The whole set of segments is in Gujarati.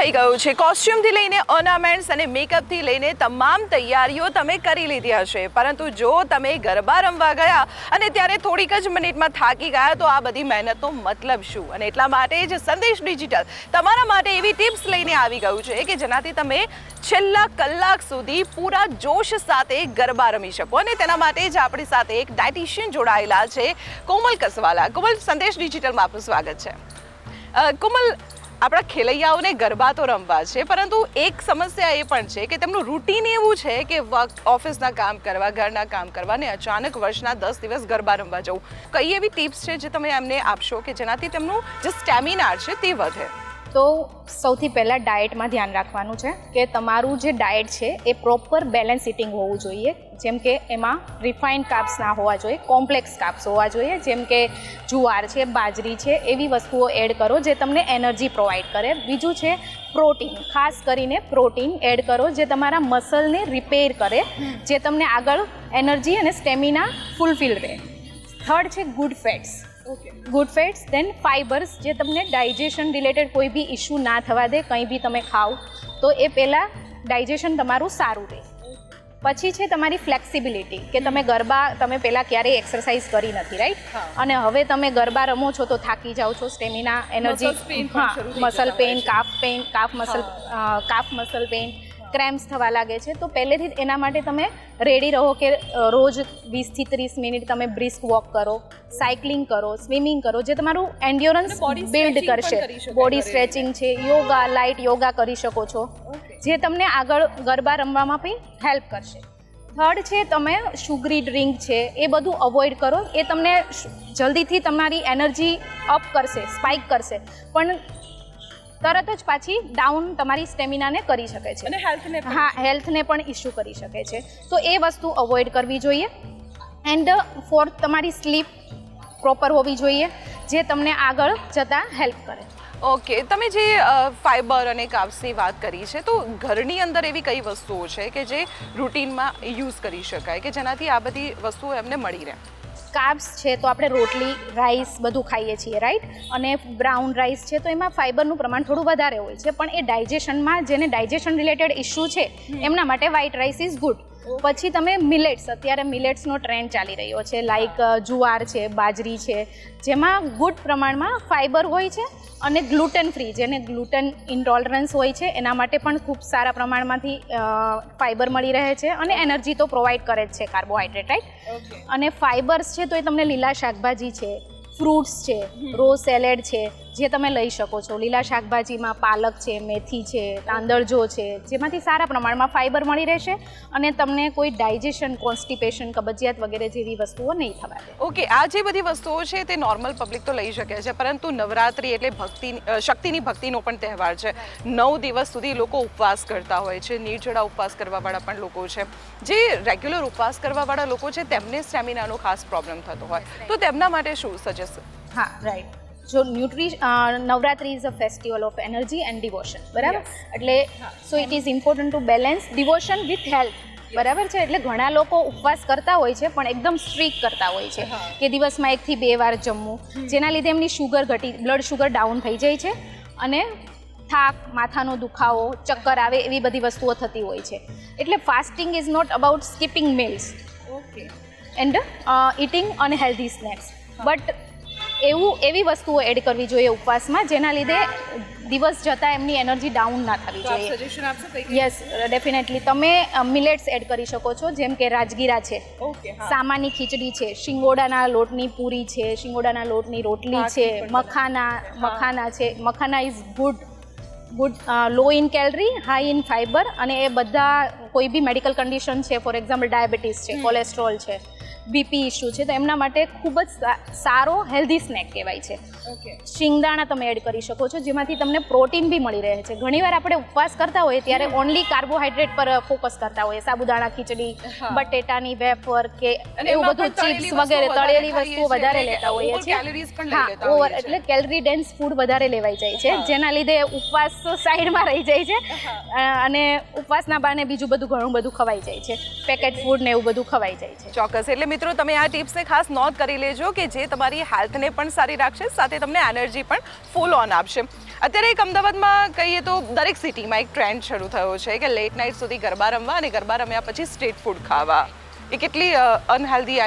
થઈ ગયું છે. કોસ્ચ્યુમથી લઈને ઓર્નામેન્ટ્સ અને મેકઅપથી લઈને તમામ તૈયારીઓ તમે કરી લીધી હશે, પરંતુ જો તમે ગરબા રમવા ગયા અને ત્યારે થોડીક જ મિનિટમાં થાકી ગયા તો આ બધી મહેનતનો મતલબ શું? અને એટલા માટે જ સંદેશ ડિજિટલ તમારા માટે એવી ટિપ્સ લઈને આવી ગયું છે કે જેનાથી તમે છેલ્લા કલાક સુધી પૂરા જોશ સાથે ગરબા રમી શકો. અને તેના માટે જ આપણી સાથે એક ડાયટિશિયન જોડાયેલા છે, કોમલ કસવાલા. કોમલ, સંદેશ ડિજિટલમાં આપનું સ્વાગત છે. કોમલ, આપણા ખેલૈયાઓને ગરબા તો રમવા છે, પરંતુ એક સમસ્યા એ પણ છે કે તેમનું રૂટીન એવું છે કે ઓફિસના કામ કરવા, ઘરના કામ કરવા ને અચાનક વર્ષના 10 દિવસ ગરબા રમવા જવું. કઈ એવી ટિપ્સ છે જે તમે એમને આપશો કે જેનાથી તેમનું જે સ્ટેમિના છે તે વધે? તો સૌથી પહેલાં ડાયટમાં ધ્યાન રાખવાનું છે કે તમારું જે ડાયટ છે એ પ્રોપર બેલેન્સ ઇટિંગ હોવું જોઈએ. જેમ કે એમાં રિફાઇન્ડ કાર્બ્સ ના હોવા જોઈએ, કોમ્પ્લેક્સ કાર્બ્સ હોવા જોઈએ, જેમ કે જુવાર છે, બાજરી છે, એવી વસ્તુઓ એડ કરો જે તમને એનર્જી પ્રોવાઈડ કરે. બીજું છે પ્રોટીન, ખાસ કરીને પ્રોટીન એડ કરો જે તમારા મસલને રિપેર કરે, જે તમને આગળ એનર્જી અને સ્ટેમિના ફૂલફિલ રહે. થર્ડ છે ગુડ ફેટ્સ. ગુડ ફેટ્સ, દેન ફાઇબર્સ, જે તમને ડાયજેશન રિલેટેડ કોઈ બી ઇશ્યુ ના થવા દે. કંઈ બી તમે ખાઓ તો એ પહેલાં ડાયજેશન તમારું સારું રહે. પછી છે તમારી ફ્લેક્સિબિલિટી, કે તમે પહેલાં ક્યારેય એક્સરસાઇઝ કરી નથી, રાઈટ? અને હવે તમે ગરબા રમો છો તો થાકી જાઓ છો, stamina, energy, muscle pain, calf muscle pain, cramps થવા લાગે છે. તો પહેલેથી જ એના માટે તમે રેડી રહો કે રોજ 20 થી 30 મિનિટ તમે બ્રિસ્ક વોક કરો, સાયકલિંગ કરો, સ્વિમિંગ કરો, જે તમારું એન્ડ્યોરન્સ બિલ્ડ કરશે. બોડી સ્ટ્રેચિંગ છે, યોગા, લાઇટ યોગા કરી શકો છો, જે તમને આગળ ગરબા રમવામાં પણ હેલ્પ કરશે. થર્ડ છે તમે શુગરી ડ્રિંક છે એ બધું અવોઇડ કરો. એ તમને જલ્દીથી તમારી એનર્જી અપ કરશે, સ્પાઇક કરશે, પણ તરત જ પાછી ડાઉન તમારી સ્ટેમિનાને કરી શકે છે અને હેલ્થને પણ ઇશ્યુ કરી શકે છે. તો એ વસ્તુ અવોઇડ કરવી જોઈએ. એન્ડ ફોર્થ, તમારી સ્લીપ પ્રોપર હોવી જોઈએ, જે તમને આગળ જતાં હેલ્પ કરે. ઓકે, તમે જે ફાઇબર અને કાર્બ્સની વાત કરી છે, તો ઘરની અંદર એવી કઈ વસ્તુઓ છે કે જે રૂટીનમાં યુઝ કરી શકાય કે જેનાથી આ બધી વસ્તુઓ એમને મળી રહે? કાર્બ્સ છે તો આપણે રોટલી, રાઈસ બધું ખાઈએ છીએ, રાઈટ? અને બ્રાઉન રાઈસ છે તો એમાં ફાઇબરનું પ્રમાણ થોડું વધારે હોય છે, પણ એ ડાયજેશનમાં, જેને ડાયજેશન રિલેટેડ ઇશ્યુ છે એમના માટે વ્હાઇટ રાઈસ ઇઝ ગુડ. પછી તમે મિલેટ્સ, અત્યારે મિલેટ્સનો ટ્રેન્ડ ચાલી રહ્યો છે, લાઈક જુવાર છે, બાજરી છે, જેમાં ગુડ પ્રમાણમાં ફાઇબર હોય છે, અને ગ્લુટન ફ્રી, જેને ગ્લુટન ઇન્ટોલરન્સ હોય છે એના માટે પણ ખૂબ સારા પ્રમાણમાંથી ફાઇબર મળી રહે છે, અને એનર્જી તો પ્રોવાઈડ કરે જ છે, કાર્બોહાઈડ્રેટ, રાઈટ? અને ફાઇબર્સ છે તો એ તમને લીલા શાકભાજી છે, ફ્રૂટ્સ છે, રો સેલેડ છે, જે તમે લઈ શકો છો. લીલા શાકભાજીમાં પાલક છે, મેથી છે, તાંદળજો છે, જેમાંથી સારા પ્રમાણમાં ફાઇબર મળી રહેશે અને તમને કોઈ ડાયજેશન, કોન્સ્ટિપેશન, કબજિયાત વગેરે જેવી વસ્તુઓ નહીં થવા દે. ઓકે, આ જે બધી વસ્તુઓ છે તે નોર્મલ પબ્લિક તો લઈ શકે છે, પરંતુ નવરાત્રિ એટલે શક્તિની ભક્તિનો પણ તહેવાર છે. 9 દિવસ સુધી લોકો ઉપવાસ કરતા હોય છે, નિર્જળા ઉપવાસ કરવાવાળા પણ લોકો છે. જે રેગ્યુલર ઉપવાસ કરવાવાળા લોકો છે તેમને સ્ટેમિનાનો ખાસ પ્રોબ્લેમ થતો હોય, તો તેમના માટે શું સજેસ્ટ? હા, રાઈટ. જો Navratri is a festival of energy and devotion, બરાબર? એટલે so it is important to balance devotion with health, બરાબર છે? એટલે ઘણા લોકો ઉપવાસ કરતા હોય છે પણ એકદમ સ્ટ્રિક્ટ કરતા હોય છે કે દિવસમાં 1 થી 2 વાર જમવું, જેના લીધે એમની બ્લડ શુગર ડાઉન થઈ જાય છે અને થાક, માથાનો દુખાવો, ચક્કર આવે, એવી બધી વસ્તુઓ થતી હોય છે. એટલે fasting is not about skipping meals and eating unhealthy snacks, but એવી વસ્તુઓ એડ કરવી જોઈએ ઉપવાસમાં જેના લીધે દિવસ જતાં એમની એનર્જી ડાઉન ના થવી જોઈએ. Yes, definitely. તમે મિલેટ્સ એડ કરી શકો છો, જેમ કે રાજગીરા છે, સામાની ખીચડી છે, શિંગોડાના લોટની પૂરી છે, શિંગોડાના લોટની રોટલી છે, મખાના છે. Makhana is good, low in calorie, high in fibre, અને એ બધા કોઈ બી મેડિકલ કન્ડિશન છે, ફોર એક્ઝામ્પલ ડાયાબિટીસ છે, કોલેસ્ટ્રોલ છે, બીપી ઇશ્યુ છે, તો એમના માટે ખૂબ જ સારો હેલ્ધી સ્નેક કહેવાય છે. શિંગદાણા તમે એડ કરી શકો છો, જેમાંથી તમને પ્રોટીન બી મળી રહે છે. ઘણીવાર આપણે ઉપવાસ કરતા હોઈએ ત્યારે ઓનલી કાર્બોહાઈડ્રેટ પર ફોકસ કરતા હોઈએ, સાબુદાણા ખીચડી, બટેટાની વેફર કે એવું બધું, ચિપ્સ વગેરે તળેલી વસ્તુઓ વધારે લેતા હોઈએ છીએ. એટલે કેલરી ડેન્સ ફૂડ વધારે લેવાઈ જાય છે, જેના લીધે ઉપવાસ સાઈડમાં રહી જાય છે અને ઉપવાસના બહાને બીજું બધું ઘણું બધું ખવાઈ જાય છે, પેકેટ ફૂડ ને એવું બધું ખવાઈ જાય છે. ચોક્કસ. એટલે મિત્રો તમે આ ટિપ્સને ખાસ નોટ કરી લેજો કે જે તમારી હેલ્થને પણ સારી રાખશે, સાથે તમને એનર્જી પણ ફૂલ ઓન આપશે. અત્યારે એક અમદાવાદમાં કહીએ તો દરેક સિટીમાં એક ટ્રેન્ડ શરૂ થયો છે કે લેટ નાઇટ સુધી ગરબા રમવા અને ગરબા રમ્યા પછી સ્ટ્રીટ ફૂડ ખાવા. એ કેટલી અનહેલ્ધી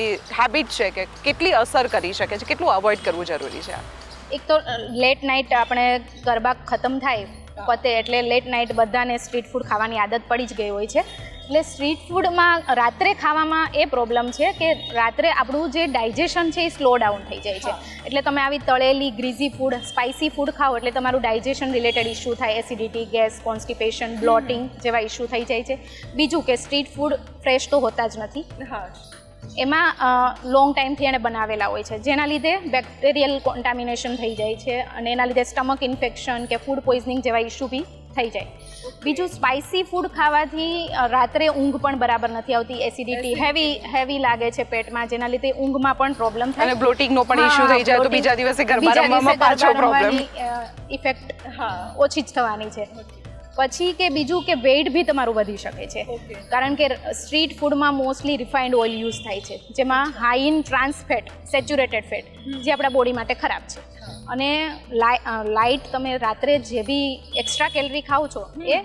એ હેબિટ છે કે કેટલી અસર કરી શકે છે, કેટલું અવોઇડ કરવું જરૂરી છે? એક તો લેટ નાઇટ આપણે ગરબા ખતમ થાય પતે એટલે લેટ નાઇટ બધાને સ્ટ્રીટ ફૂડ ખાવાની આદત પડી જ ગઈ હોય છે. એટલે સ્ટ્રીટ ફૂડમાં રાત્રે ખાવામાં એ પ્રોબ્લેમ છે કે રાત્રે આપણું જે ડાયજેશન છે એ સ્લો ડાઉન થઈ જાય છે. એટલે તમે આવી તળેલી ગ્રીઝી ફૂડ, સ્પાઇસી ફૂડ ખાઓ એટલે તમારું ડાયજેશન રિલેટેડ ઇસ્યુ થાય, એસિડિટી, ગેસ, કોન્સ્ટિપેશન, બ્લોટિંગ જેવા ઇસ્યુ થઈ જાય છે. બીજું કે સ્ટ્રીટ ફૂડ ફ્રેશ તો હોતા જ નથી, એમાં લોંગ ટાઈમથી એને બનાવેલા હોય છે, જેના લીધે બેક્ટેરિયલ કોન્ટામિનેશન થઈ જાય છે અને એના લીધે સ્ટમક ઇન્ફેક્શન કે ફૂડ પોઈઝનિંગ જેવા ઇસ્યુ બી થઈ જાય. બીજું સ્પાઇસી ફૂડ ખાવાથી રાત્રે ઊંઘ પણ બરાબર નથી આવતી, એસિડિટી હેવી લાગે છે પેટમાં, જેના લીધે ઊંઘમાં પણ પ્રોબ્લેમ થાય અને બ્લોટિંગનો પણ ઇશ્યુ થઈ જાય તો બીજા દિવસે ગરબા રમવામાં પાછો પ્રોબ્લેમ, ઇફેક્ટ ઓછી જ થવાની છે. પછી કે બીજું કે વેઇટ બી તમારું વધી શકે છે, કારણ કે સ્ટ્રીટ ફૂડમાં મોસ્ટલી રિફાઇન્ડ ઓઇલ યુઝ થાય છે, જેમાં high in trans fat, saturated fat, જે આપણા બોડી માટે ખરાબ છે. અને લાઇટ તમે રાત્રે જે બી એક્સ્ટ્રા કેલરી ખાઓ છો એ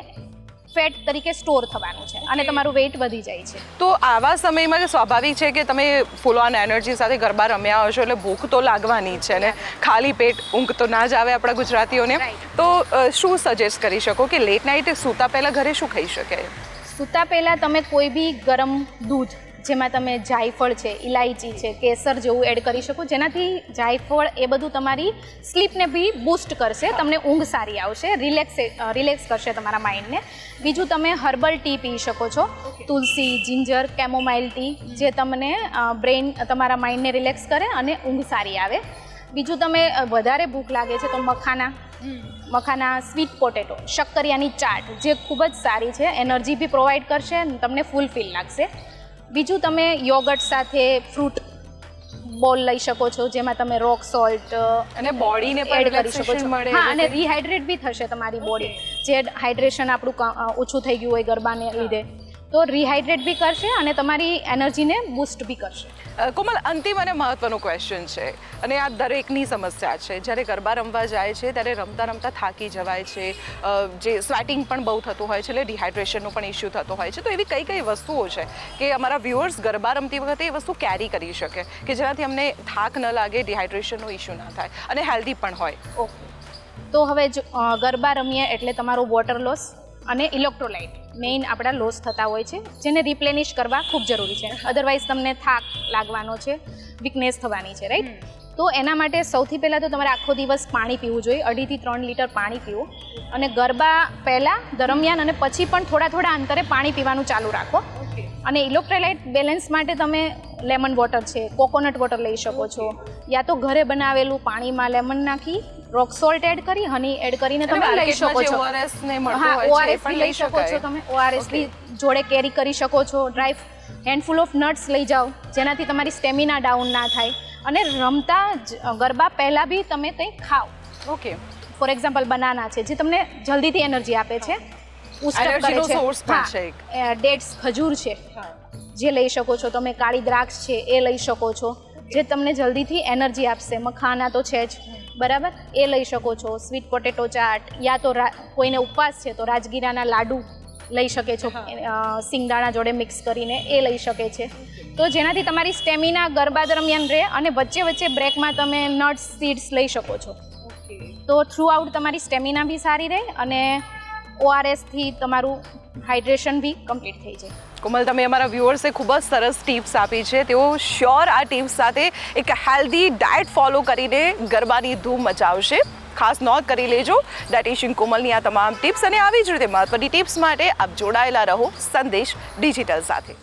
ફેટ તરીકે સ્ટોર થવાનું છે અને તમારું વેઇટ વધી જાય છે. તો આવા સમયમાં સ્વાભાવિક છે કે તમે ફૂલ ઓન એનર્જી સાથે ગરબા રમ્યા હશો એટલે ભૂખ તો લાગવાની જ છે ને, ખાલી પેટ ઊંઘ તો ના જ આવે આપણા ગુજરાતીઓને. તો શું સજેસ્ટ કરી શકો કે લેટ નાઇટ સૂતા પહેલાં ઘરે શું ખાઈ શકે? સૂતા પહેલાં તમે કોઈ બી ગરમ દૂધ, જેમાં તમે જાયફળ છે, ઇલાયચી છે, કેસર જેવું એડ કરી શકો, જેનાથી જાયફળ એ બધું તમારી સ્લીપને બી બૂસ્ટ કરશે, તમને ઊંઘ સારી આવશે, રિલેક્સ કરશે તમારા માઇન્ડને. બીજું તમે હર્બલ ટી પી શકો છો, તુલસી, જિંજર, કેમોમાઇલ ટી, જે તમને બ્રેઇન, તમારા માઇન્ડને રિલેક્સ કરે અને ઊંઘ સારી આવે. બીજું તમે વધારે ભૂખ લાગે છે તો મખાના, સ્વીટ પોટેટો, શક્કરિયાની ચાટ, જે ખૂબ જ સારી છે, એનર્જી બી પ્રોવાઈડ કરશે અને તમને ફૂલફિલ લાગશે. બીજું તમે યોગર્ટ સાથે ફ્રૂટ બોલ લઈ શકો છો, જેમાં તમે રોક સોલ્ટ અને બોડીને પણ એડ કરી શકો છો. મળે. હા, અને રિહાઇડ્રેટ બી થશે તમારી બોડી, જે હાઇડ્રેશન આપણું ઓછું થઈ ગયું હોય ગરબાને લીધે, તો રિહાઇડ્રેટ બી કરશે અને તમારી એનર્જીને બૂસ્ટ બી કરશે. કોમલ, અંતિમ અને મહત્વનો ક્વેશ્ચન છે અને આ દરેકની સમસ્યા છે, જ્યારે ગરબા રમવા જાય છે ત્યારે રમતા રમતા થાકી જવાય છે, જે સ્વેટિંગ પણ બહુ થતું હોય છે, એટલે ડિહાઇડ્રેશનનો પણ ઇસ્યુ થતો હોય છે. તો એવી કઈ કઈ વસ્તુઓ છે કે અમારા વ્યુઅર્સ ગરબા રમતી વખતે એ વસ્તુ કેરી કરી શકે કે જેનાથી અમને થાક ન લાગે, ડિહાઇડ્રેશનનો ઇસ્યુ ના થાય અને હેલ્ધી પણ હોય? ઓકે, તો હવે ગરબા રમીએ એટલે તમારું વોટર લોસ અને ઇલેક્ટ્રોલાઇટ મેઇન આપણા લોસ થતા હોય છે, જેને રિપ્લેનિશ કરવા ખૂબ જરૂરી છે, અધરવાઇઝ તમને થાક લાગવાનો છે, વીકનેસ થવાની છે, રાઈટ? તો એના માટે સૌથી પહેલાં તો તમારે આખો દિવસ પાણી પીવું જોઈએ, 2.5 થી 3 લીટર પાણી પીવું, અને ગરબા પહેલાં, દરમિયાન અને પછી પણ થોડા અંતરે પાણી પીવાનું ચાલુ રાખો. અને ઇલેક્ટ્રોલાઇટ બેલેન્સ માટે તમે લેમન વોટર છે, કોકોનટ વોટર લઈ શકો છો, યા તો ઘરે બનાવેલું પાણીમાં લેમન નાખી, રોક સોલ્ટ એડ કરી, હની એડ કરીને તમે લઈ શકો છો. હા, ORS બી લઈ શકો છો તમે, ORS બી જોડે કેરી કરી શકો છો. હેન્ડફુલ ઓફ નટ્સ લઈ જાઓ, જેનાથી તમારી સ્ટેમિના ડાઉન ના થાય. અને રમતા ગરબા પહેલાં બી તમે કંઈક ખાઓ. ઓકે, ફોર એક્ઝામ્પલ બનાના છે, જે તમને જલ્દીથી એનર્જી આપે છે, ડેટ્સ, ખજૂર છે, જે લઈ શકો છો તમે, કાળી દ્રાક્ષ છે એ લઈ શકો છો, જે તમને જલ્દીથી એનર્જી આપશે. મખાના તો છે જ, બરાબર, એ લઈ શકો છો. સ્વીટ પોટેટો ચાટ, યા તો કોઈને ઉપવાસ છે તો રાજગીરાના લાડુ લઈ શકે છો, સિંગદાણા જોડે મિક્સ કરીને એ લઈ શકે છે. તો જેનાથી તમારી સ્ટેમિના ગરબા દરમિયાન રહે અને વચ્ચે વચ્ચે બ્રેકમાં તમે નટ્સ, સીડ્સ લઈ શકો છો. તો થ્રુ આઉટ તમારી સ્ટેમિના બી સારી રહે અને ORS થી તમારું હાઇડ્રેશન બી કમ્પ્લીટ થઈ જાય. કોમલ, તમે અમારા વ્યુઅર્સે ખૂબ જ સરસ ટિપ્સ આપી છે. તેઓ શ્યોર આ ટિપ્સ સાથે એક હેલ્ધી ડાયટ ફોલો કરીને ગરબાની ધૂમ મચાવશે. ખાસ નોંધ કરી લેજો ડાયટિશિયન કોમલની આ તમામ ટિપ્સ, અને આવી જ રીતે મહત્વની ટિપ્સ માટે આપ જોડાયેલા રહો સંદેશ ડિજિટલ સાથે.